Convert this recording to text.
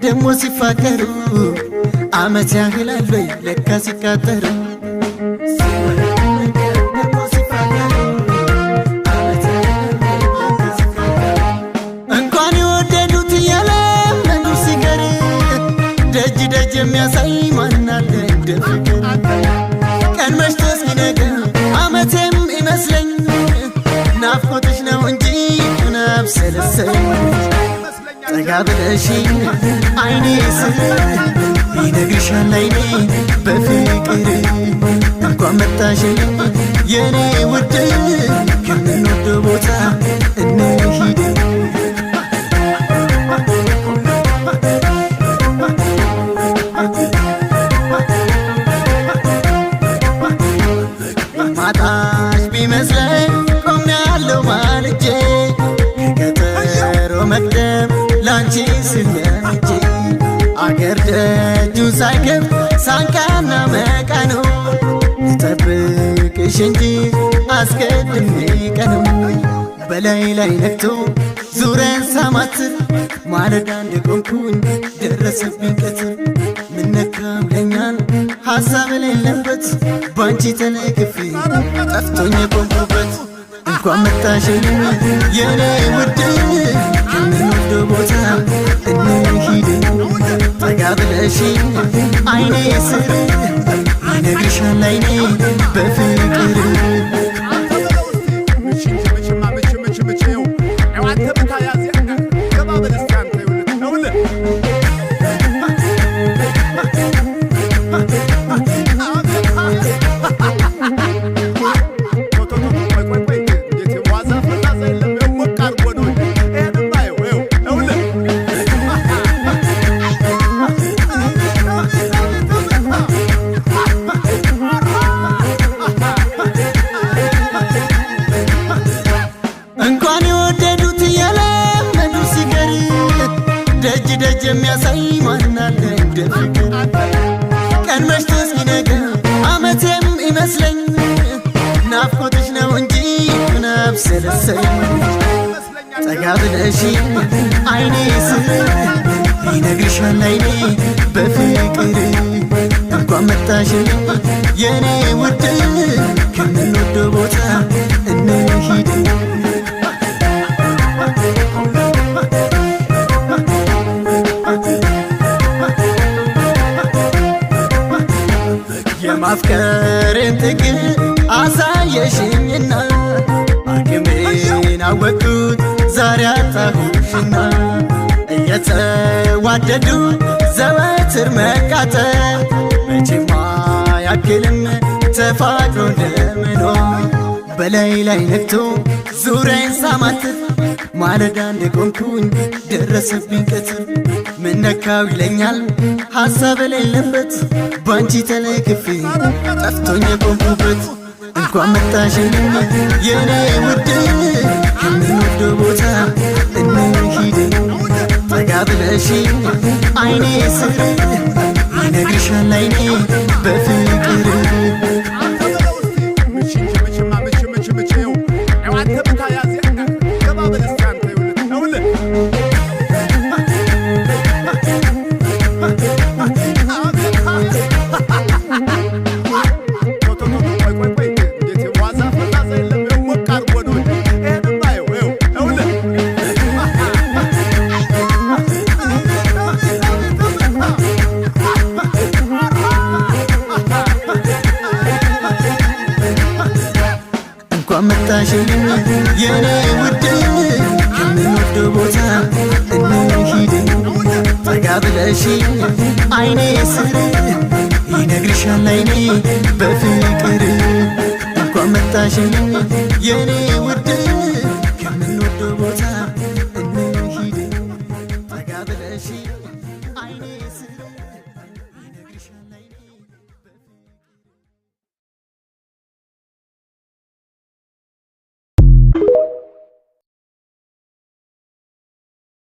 ደሞ ሲፋቀሩ አመት ያህላል ወይ ለካ ሲቃጠሩ እንኳን የወደዱት ያለመዱ ሲቀር ደጅ ደጅ የሚያሳይ ማን አለ እንደ ፍቅር ቀን መሽቶ ሲነጋ አመቴም ይመስለኝ ናፍቆትሽ ነው እንጂ ናብሰለሰኝ ጠጋ ብለሽኝ አይኔ ስር ይነግርሻል አይኔ በፍቅር እንኳን መጣሽኝ የኔ ውድ ከምንወደው ቦታ እንሂድ ማጣሽ ቢመስለኝ ቆሜያለሁ ማልጄ ከቀጠሮ መቅደም ላንቺ ስለምጄ አገር ደጁን ሳይከፍት ሳንቃና መቃኑ ልጠብቅሽ እንጂ አስቀድሜ ቀኑ በላይ ላይ ነግቶ ዙረን ሳማትር ማለዳ እንደቆምኩኝ ደረሰብኝ ቀትር ምነካው ለኛል ሐሳብ የሌለበት ባንቺ ተለክፌ ጠፍቶኝ የቆምኩበት እንኳን መጣሽልኝ የኔ ውድ ከምንወደው ቦታ እንሂድ ጠጋ ብለሽኝ አይኔ ስር ይነግርሻል አይኔ በፍቅር እንኳን የወደዱት ያለመዱ ሲቀር ደጅ ደጅ የሚያሳይ ማን አለ እንደ ፍቅር ቀን መሽቶ ሲነጋ አመቴም ይመስለኝ ናፍቆትሽ ነው እንጂ ናብሰለሰኝ ጠጋ ብለሽኝ አይኔ ስር ይነግርሻል አይኔ በፍቅር እንኳን መጣሽልኝ የኔ ውድ ከምንወደው ቦታ እንሂድ የማፍቀሬን ጥግ አሳየሽኝና አቅሜን አወቅኩት ዛሬ አጣሁሽና እየተዋደዱ ዘወትር መቃጠል መቼም አያክልም ተፋቅሮ እንደምኖር በላይ ላይ ነግቶ ዙሪያዬን ሳማትር ማለዳ እንደቆምኩኝ ደረሰብኝ ቀትር ምነካው ይለኛል ሐሳብ የሌለበት ባንቺ ተለክፌ ጠፍቶኝ የቆምኩበት እንኳን መጣሽልኝ የኔ ውድ ከምንወደው ቦታ እንሂድ ጠጋ ብለሽኝ አይኔ ስር ይነግርሻል አይኔ በፍቅር እንኳን መጣሽልኝ የኔ ውድ ከምንወደው ቦታ እንሂድ ጠጋ ብለሽኝ አይኔ ስር ይነግርሻል አይኔ በፍቅር እንኳን መጣሽልኝ የኔ ውድ